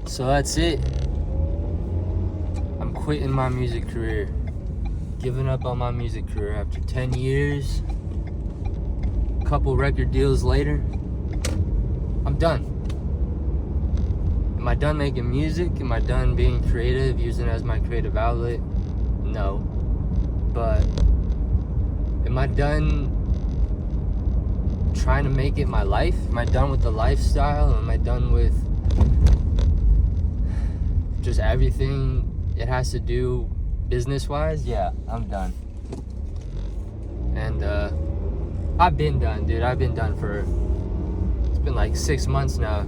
So that's it. I'm quitting my music career. Giving up on my music career after 10 years. A couple record deals later. I'm done. Am I done making music? Am I done being creative, using it as my creative outlet? No. But am I done trying to make it my life? Am I done with the lifestyle? Am I done with just everything it has to do business-wise? Yeah, I'm done. And I've been done, dude. I've been done it's been like 6 months now.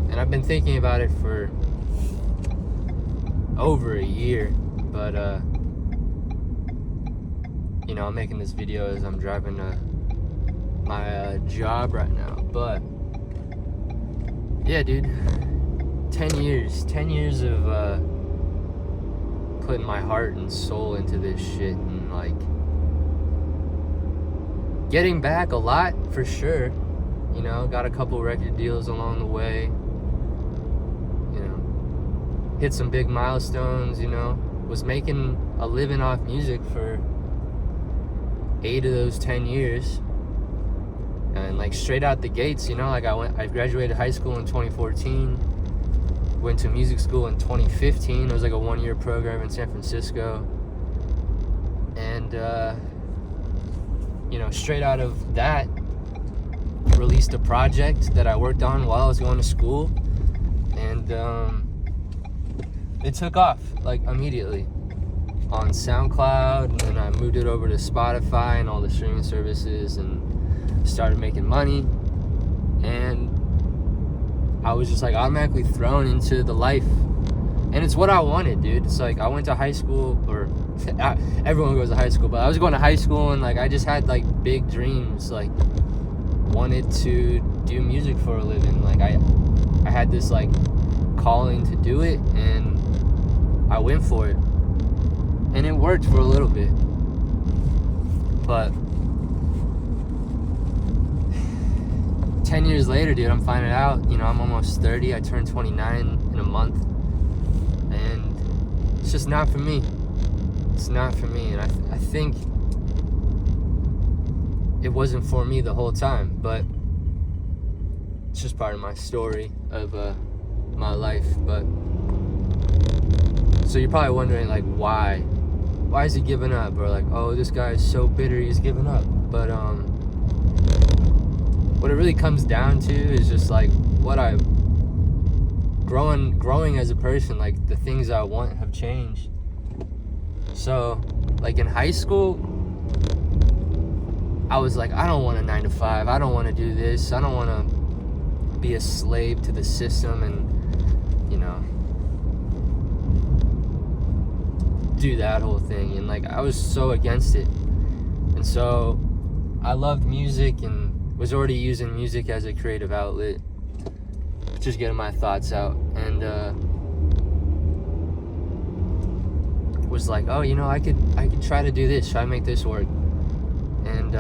And I've been thinking about it for over a year. But, I'm making this video as I'm driving to my job right now. But, yeah, dude. 10 years of putting my heart and soul into this shit, and like getting back a lot for sure. Got a couple record deals along the way, hit some big milestones, was making a living off music for 8 of those 10 years. And like straight out the gates, I graduated high school in 2014. Went to music school in 2015. It was like a 1-year program in San Francisco. And, straight out of that, released a project that I worked on while I was going to school. And it took off, like, immediately on SoundCloud. And then I moved it over to Spotify and all the streaming services and started making money. And I was just like automatically thrown into the life, and it's what I wanted, dude. It's like I went to high school, or everyone goes to high school, but I was going to high school, and like I just had like big dreams, like wanted to do music for a living. Like I had this like calling to do it, and I went for it, and it worked for a little bit. But 10 years later, dude, I'm finding out, I'm almost 30. I turned 29 in a month. And it's just not for me. It's not for me. And I think it wasn't for me the whole time. But it's just part of my story of my life. But so you're probably wondering, like, why? Why is he giving up? Or like, oh, this guy is so bitter he's giving up. But what it really comes down to is just like what growing as a person, like the things I want have changed. So like in high school, I was like, I don't want a 9-to-5. I don't want to do this. I don't want to be a slave to the system and, do that whole thing. And like I was so against it. And so I loved music and was already using music as a creative outlet, just getting my thoughts out, and was like, oh, I could try to do this, try to make this work. And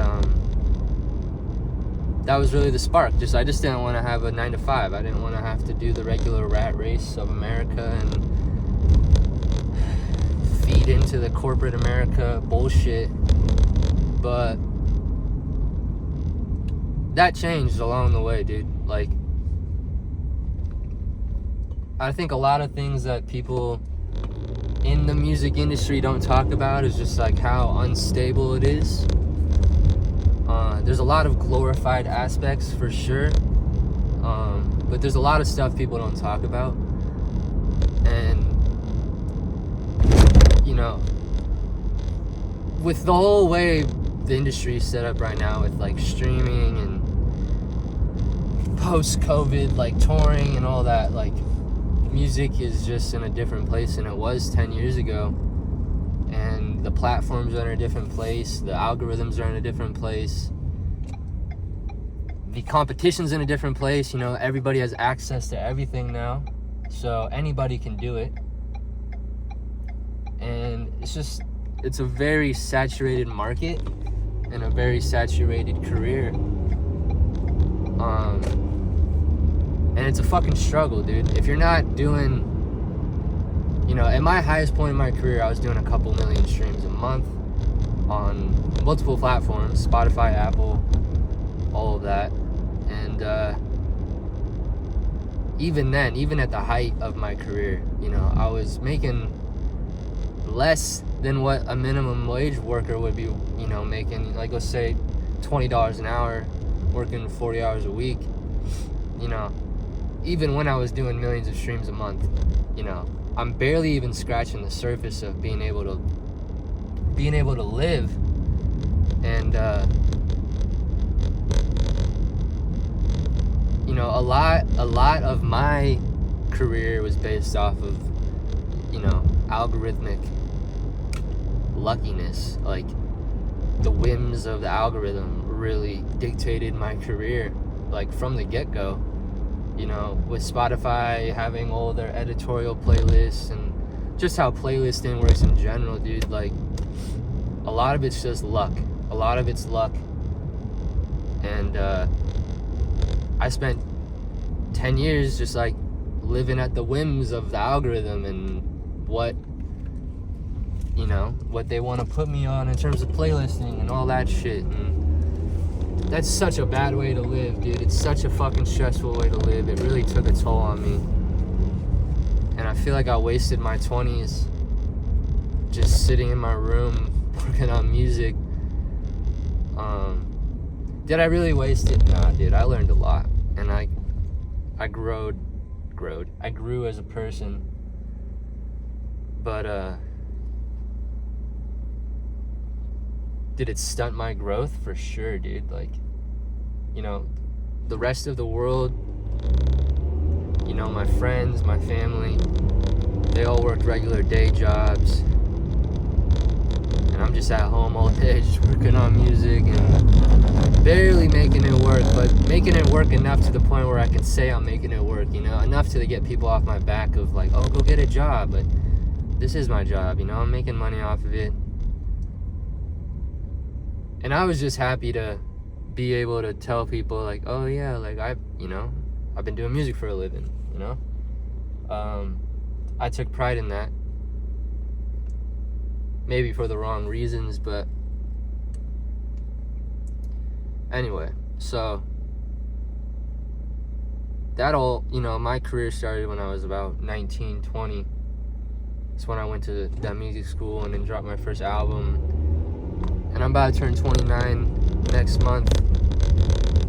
that was really the spark. I just didn't want to have a 9-to-5. I didn't want to have to do the regular rat race of America and feed into the corporate America bullshit. But that changed along the way, dude. Like, I think a lot of things that people in the music industry don't talk about is just like how unstable it is. There's a lot of glorified aspects for sure, but there's a lot of stuff people don't talk about. And with the whole way the industry is set up right now, with like streaming and post-COVID like touring and all that, like music is just in a different place than it was 10 years ago. And the platforms are in a different place, the algorithms are in a different place, the competition's in a different place. Everybody has access to everything now, so anybody can do it. And it's a very saturated market and a very saturated career. And it's a fucking struggle, dude. If you're not doing, you know, at my highest point in my career, I was doing a couple million streams a month on multiple platforms, Spotify, Apple, all of that. And even then, even at the height of my career, you know, I was making less than what a minimum wage worker would be, you know, making, like, let's say $20 an hour, working 40 hours a week. You know, even when I was doing millions of streams a month, you know, I'm barely even scratching the surface of being able to live. And you know, a lot of my career was based off of, you know, algorithmic luckiness. Like, the whims of the algorithm really dictated my career, like, from the get-go. You know, with Spotify having all their editorial playlists and just how playlisting works in general, dude, like, a lot of it's just luck. A lot of it's luck. And I spent 10 years just, like, living at the whims of the algorithm and what, you know, what they want to put me on in terms of playlisting and all that shit. And that's such a bad way to live, dude. It's such a fucking stressful way to live. It really took a toll on me. And I feel like I wasted my 20s just sitting in my room working on music. Did I really waste it? Nah, dude. I learned a lot. And I grew as a person. But did it stunt my growth? For sure, dude. Like, you know, the rest of the world, you know, my friends, my family, they all worked regular day jobs. And I'm just at home all day just working on music and barely making it work, but making it work enough to the point where I can say I'm making it work, you know, enough to get people off my back of, like, oh, go get a job. But this is my job, you know, I'm making money off of it. And I was just happy to be able to tell people, like, oh yeah, like, I've been doing music for a living, you know? I took pride in that. Maybe for the wrong reasons, but anyway, so that all, you know, my career started when I was about 19, 20. That's when I went to that music school and then dropped my first album. And I'm about to turn 29 next month.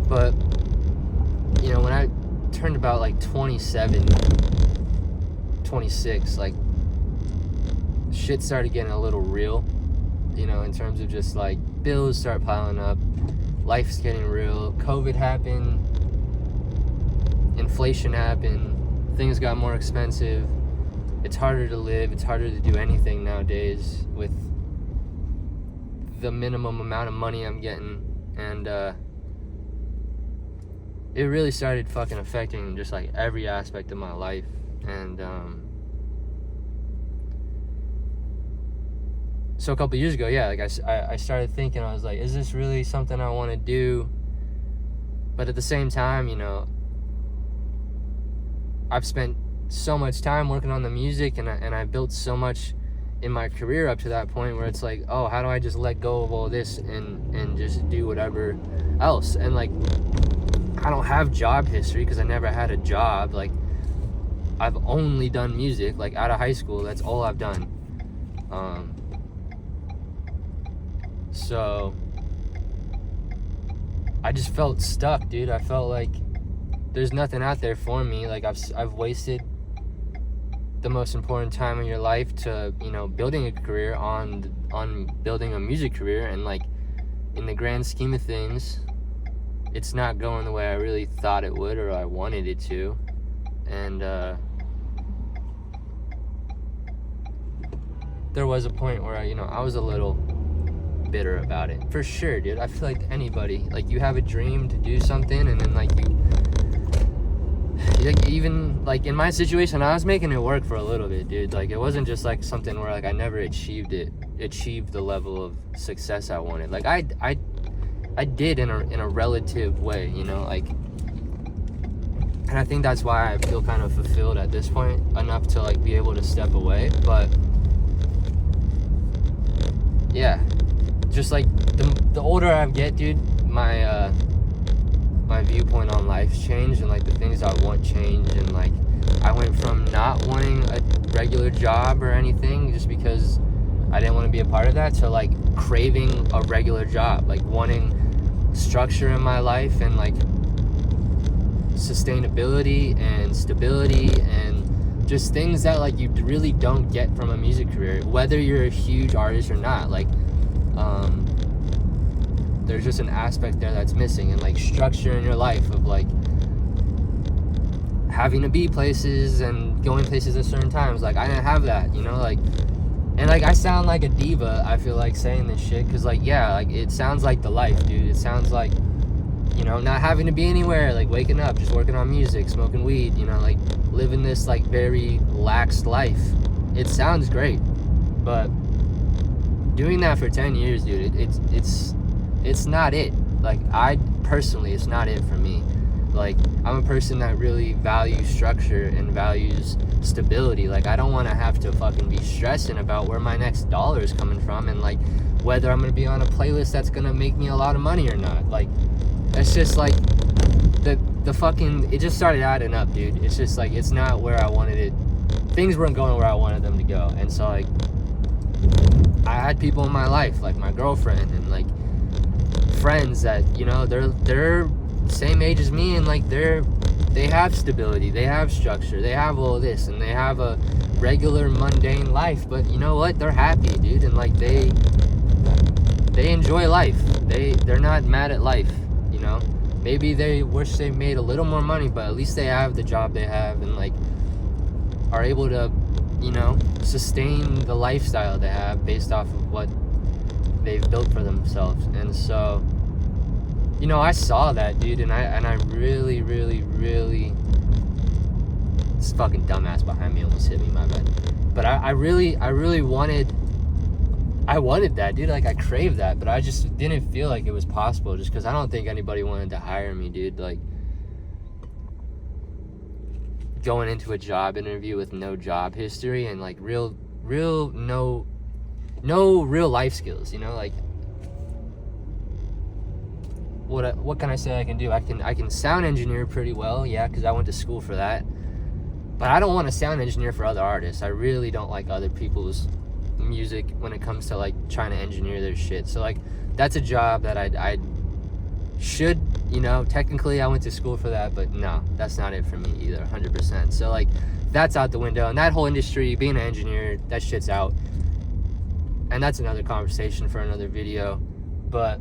But, you know, when I turned about, like, 27, 26, like, shit started getting a little real, you know, in terms of just, like, bills start piling up, life's getting real, COVID happened, inflation happened, things got more expensive, it's harder to live, it's harder to do anything nowadays with the minimum amount of money I'm getting. And it really started fucking affecting just, like, every aspect of my life. And so a couple years ago, yeah, like, I started thinking, I was like, is this really something I want to do? But at the same time, you know, I've spent so much time working on the music, and I built so much in my career up to that point where it's like, oh, how do I just let go of all this and just do whatever else? And, like, I don't have job history because I never had a job. Like, I've only done music, like, out of high school. That's all I've done. So I just felt stuck, dude. I felt like there's nothing out there for me. Like, I've wasted the most important time in your life to, you know, building a career on building a music career, and, like, in the grand scheme of things, it's not going the way I really thought it would or I wanted it to. And there was a point where I was a little bitter about it, for sure, dude. I feel like anybody, like, you have a dream to do something, and then, like, even, like, in my situation, I was making it work for a little bit, dude. Like, it wasn't just, like, something where, like, I never achieved the level of success I wanted. Like, I did in a relative way, you know, like, And I think that's why I feel kind of fulfilled at this point, enough to like be able to step away. But yeah, just like the older I get, dude, my viewpoint on life's changed, and like the things I want change. And like I went from not wanting a regular job or anything just because I didn't want to be a part of that, to like craving a regular job, like wanting structure in my life and like sustainability and stability and just things that like you really don't get from a music career, whether you're a huge artist or not. Like there's just an aspect there that's missing, and like structure in your life of like having to be places and going places at certain times. Like I didn't have that, you know, like. And like I sound like a diva, I feel like, saying this shit, because like, yeah, like it sounds like the life, dude. It sounds like, you know, not having to be anywhere, like waking up, just working on music, smoking weed, you know, like living this like very lax life. It sounds great, but doing that for 10 years, dude, it's not it. Like I personally, it's not it for me. Like I'm a person that really values structure and values stability. Like I don't want to have to fucking be stressing about where my next dollar is coming from, and like whether I'm gonna be on a playlist that's gonna make me a lot of money or not. Like it's just like the fucking, it just started adding up, dude. It's just like, it's not where I wanted it. Things weren't going where I wanted them to go. And so like I had people in my life, like my girlfriend and like friends that, you know, they're same age as me, and like they have stability, they have structure, they have all this, and they have a regular mundane life. But you know what, they're happy, dude, and like they enjoy life. They're not mad at life, you know. Maybe they wish they made a little more money, but at least they have the job they have, and like are able to, you know, sustain the lifestyle they have based off of what they've built for themselves. And so, you know, I saw that, dude, and I really, this fucking dumbass behind me almost hit me, my bad. But I really wanted that, dude. Like I craved that, but I just didn't feel like it was possible, just because I don't think anybody wanted to hire me, dude. Like going into a job interview with no job history and like no real life skills, you know. Like what can I say I can do? I can sound engineer pretty well, yeah, because I went to school for that. But I don't want to sound engineer for other artists. I really don't like other people's music when it comes to like trying to engineer their shit. So like that's a job that I should, you know, technically I went to school for that, but no, that's not it for me either, 100%. So like that's out the window, and that whole industry, being an engineer, that shit's out. And that's another conversation for another video. But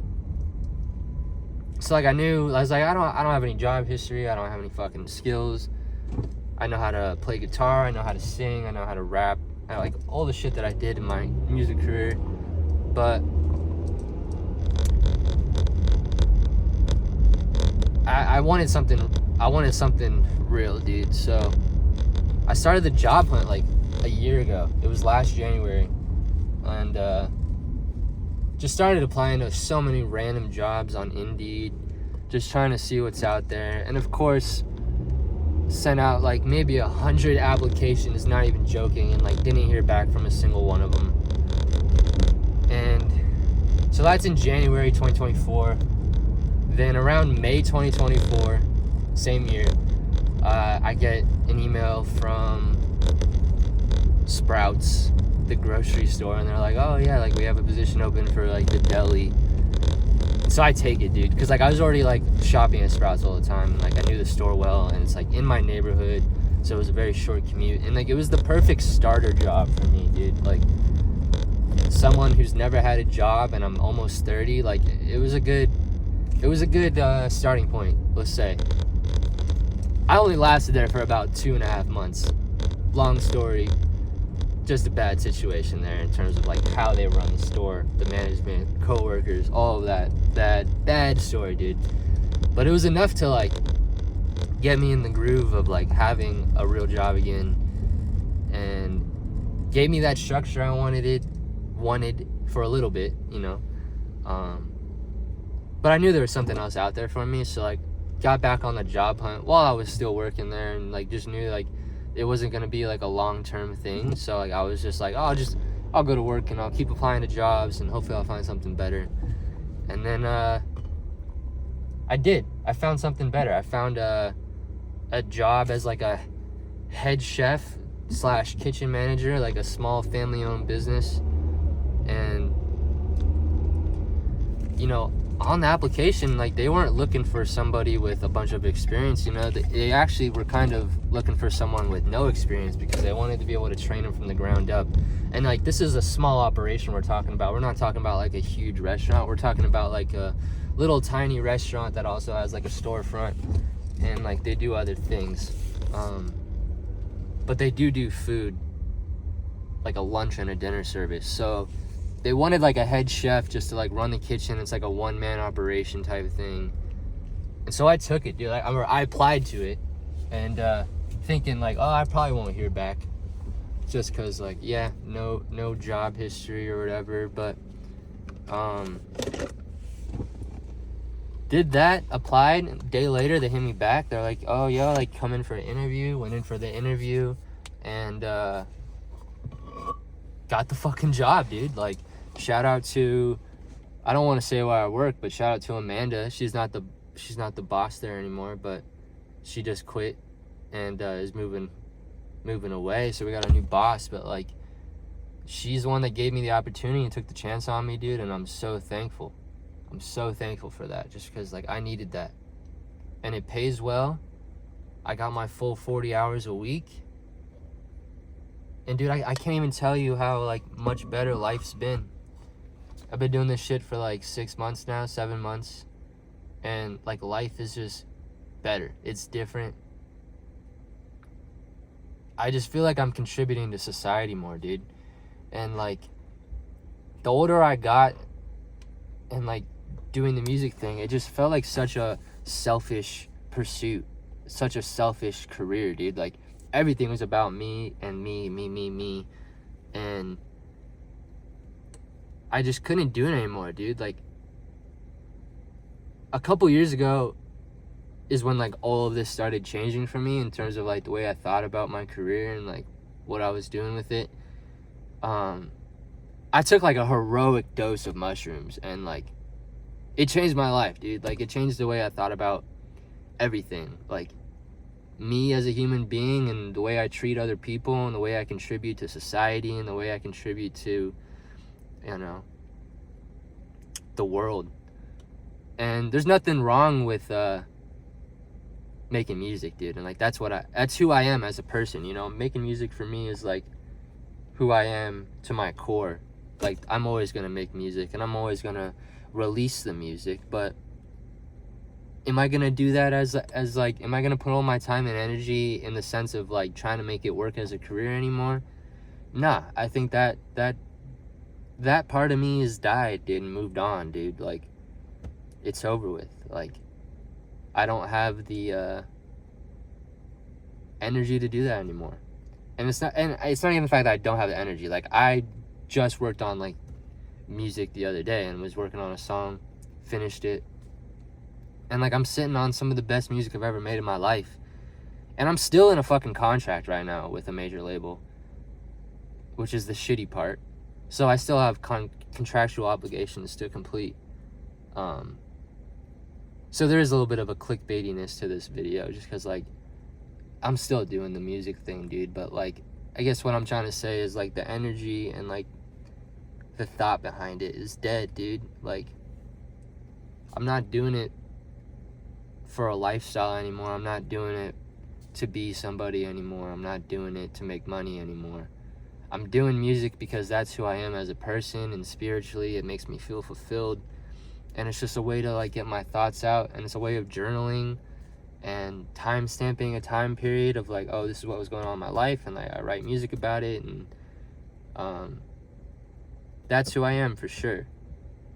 so like I was like, I don't have any job history, I don't have any fucking skills. I know how to play guitar, I know how to sing, I know how to rap, I like all the shit that I did in my music career. But I wanted something real, dude. So I started the job hunt like a year ago. It was last January, and just started applying to so many random jobs on Indeed, just trying to see what's out there. And of course, sent out like maybe 100 applications, not even joking, and like didn't hear back from a single one of them. And so that's in January 2024. Then around May 2024, same year, I get an email from Sprouts, the grocery store, and they're like, oh yeah, like we have a position open for like the deli. So I take it, dude, because like I was already like shopping at Sprouts all the time, and like I knew the store well, and it's like in my neighborhood, so it was a very short commute, and like it was the perfect starter job for me, dude. Like someone who's never had a job, and I'm almost 30, like it was a good starting point, let's say. I only lasted there for about 2.5 months. Long story, just a bad situation there in terms of like how they run the store, the management, co-workers, all of that. Bad story, dude. But it was enough to like get me in the groove of like having a real job again, and gave me that structure I wanted for a little bit, you know. But I knew there was something else out there for me, so like got back on the job hunt while I was still working there, and like just knew like it wasn't gonna be like a long-term thing. So like I was just like, oh, I'll go to work and I'll keep applying to jobs and hopefully I'll find something better. And then I did. I found something better. I found a job as like a head chef / kitchen manager, like a small family-owned business. And you know, on the application, like they weren't looking for somebody with a bunch of experience. You know, they actually were kind of looking for someone with no experience because they wanted to be able to train them from the ground up. And like this is a small operation we're talking about. We're not talking about like a huge restaurant. We're talking about like a little tiny restaurant that also has like a storefront, and like they do other things. But they do food, like a lunch and a dinner service. So they wanted like a head chef just to like run the kitchen. It's like a one-man operation type of thing. And so I took it, dude. I applied to it, and thinking like, oh, I probably won't hear back, just because like, yeah, no job history or whatever. But did that, applied. A day later they hit me back. They're like, oh yeah, like come in for an interview. Went in for the interview and got the fucking job, dude. Like, shout out to, I don't want to say where I work, but shout out to Amanda. She's not the boss there anymore, but she just quit and is moving away. So we got a new boss, but like she's the one that gave me the opportunity and took the chance on me, dude, and I'm so thankful. I'm so thankful for that, just because like I needed that. And it pays well. I got my full 40 hours a week. And dude, I can't even tell you how like much better life's been. I've been doing this shit for like 6 months now, 7 months. And like life is just better. It's different. I just feel like I'm contributing to society more, dude. And like the older I got and like doing the music thing, it just felt like such a selfish pursuit, such a selfish career, dude. Like everything was about me and me, and I just couldn't do it anymore, dude. Like a couple years ago is when like all of this started changing for me in terms of like the way I thought about my career and like what I was doing with it. I took like a heroic dose of mushrooms, and like it changed my life, dude. Like it changed the way I thought about everything, like me as a human being, and the way I treat other people, and the way I contribute to society, and the way I contribute to, you know, the world. And there's nothing wrong with making music, dude. And like that's who I am as a person, you know. Making music for me is like who I am to my core. Like I'm always gonna make music, and I'm always gonna release the music, but am I gonna do that as like, am I gonna put all my time and energy in the sense of like trying to make it work as a career anymore? Nah, I think that part of me has died, dude, and moved on, dude. Like it's over with. Like I don't have the energy to do that anymore. And it's not even the fact that I don't have the energy. Like I just worked on like music the other day and was working on a song, finished it, and like I'm sitting on some of the best music I've ever made in my life, and I'm still in a fucking contract right now with a major label, which is the shitty part. So I still have contractual obligations to complete. So there is a little bit of a clickbaitiness to this video, just because like I'm still doing the music thing, dude. But like I guess what I'm trying to say is like the energy and like the thought behind it is dead, dude. Like I'm not doing it for a lifestyle anymore. I'm not doing it to be somebody anymore. I'm not doing it to make money anymore. I'm doing music because that's who I am as a person, and spiritually it makes me feel fulfilled, and it's just a way to like get my thoughts out, and it's a way of journaling and time stamping a time period of like, oh, this is what was going on in my life, and like I write music about it, and that's who I am for sure.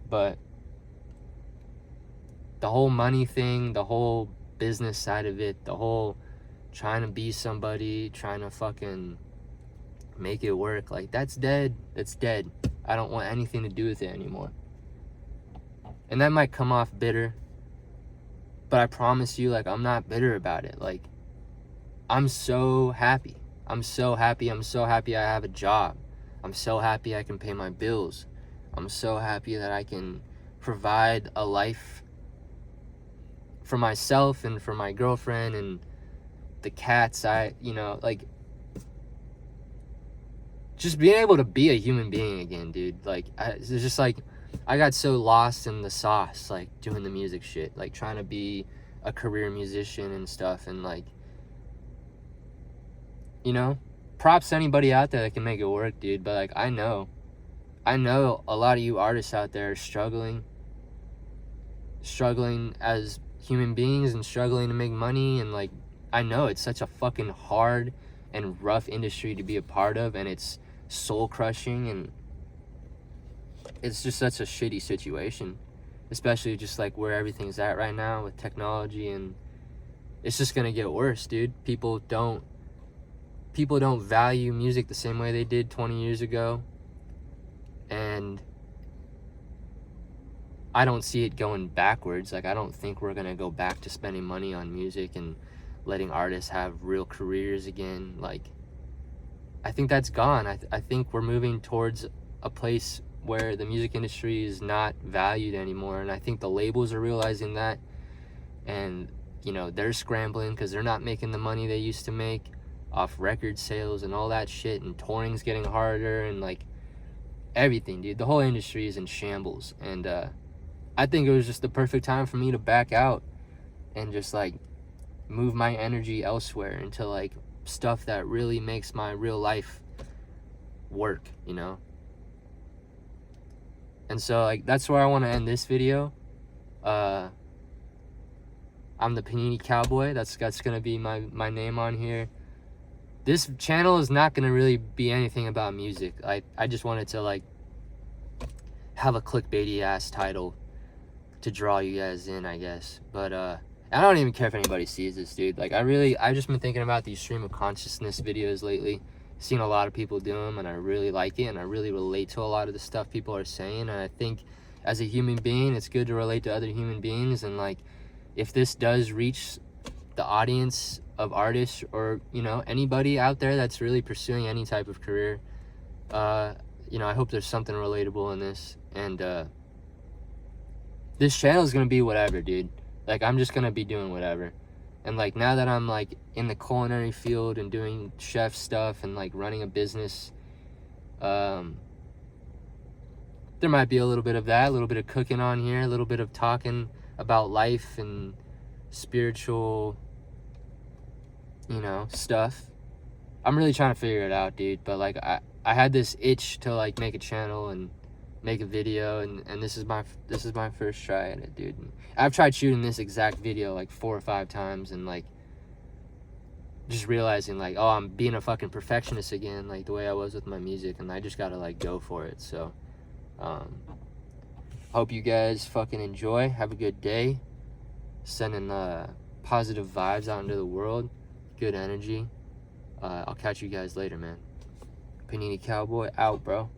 But the whole money thing, the whole business side of it, the whole trying to be somebody, trying to fucking make it work, like that's dead. That's dead. I don't want anything to do with it anymore. And that might come off bitter, But I promise you, like, I'm not bitter about it. Like, I'm so happy. I'm so happy. I'm so happy I have a job. I'm so happy I can pay my bills. I'm so happy that I can provide a life for myself and for my girlfriend and the cats. Like, just being able to be a human being again, dude. Like, it's just like, I got so lost in the sauce, like, doing the music shit, like, trying to be a career musician and stuff, and, like, props to anybody out there that can make it work, dude. But, like, I know a lot of you artists out there are struggling as human beings and struggling to make money, and, like, I know it's such a fucking hard and rough industry to be a part of, and it's soul crushing, and it's just such a shitty situation, especially just like where everything's at right now with technology, and it's just gonna get worse, dude. People don't value music the same way they did 20 years ago, and I don't see it going backwards. Like, I don't think we're gonna go back to spending money on music and letting artists have real careers again. Like, I think that's gone. I think we're moving towards a place where the music industry is not valued anymore, and I think the labels are realizing that, and they're scrambling because they're not making the money they used to make off record sales and all that shit, and touring's getting harder, and, like, everything, dude. The whole industry is in shambles, and I think it was just the perfect time for me to back out and just, like, move my energy elsewhere into, like, stuff that really makes my real life work, And so, like, that's where I want to end this video. I'm the Panini Cowboy. That's gonna be my name on here. This channel is not gonna really be anything about music. I just wanted to, like, have a clickbaity ass title to draw you guys in, I guess. But I don't even care if anybody sees this, dude. Like, I've just been thinking about these stream of consciousness videos lately. Seen a lot of people do them, and I really like it, and I really relate to a lot of the stuff people are saying. And I think as a human being, it's good to relate to other human beings, and, like, if this does reach the audience of artists or anybody out there that's really pursuing any type of career, I hope there's something relatable in this. And this channel is gonna be whatever, dude. Like, I'm just gonna be doing whatever. And, like, now that I'm, like, in the culinary field and doing chef stuff and, like, running a business, there might be a little bit of that, a little bit of cooking on here, a little bit of talking about life and spiritual, stuff. I'm really trying to figure it out, dude. But, like, I had this itch to, like, make a channel and make a video, and this is my first try at it, dude. And I've tried shooting this exact video like 4 or 5 times, and, like, just realizing, like, oh, I'm being a fucking perfectionist again, like the way I was with my music, and I just gotta, like, go for it. So hope you guys fucking enjoy. Have a good day. Sending positive vibes out into the world, good energy. I'll catch you guys later, man. Panini Cowboy out, bro.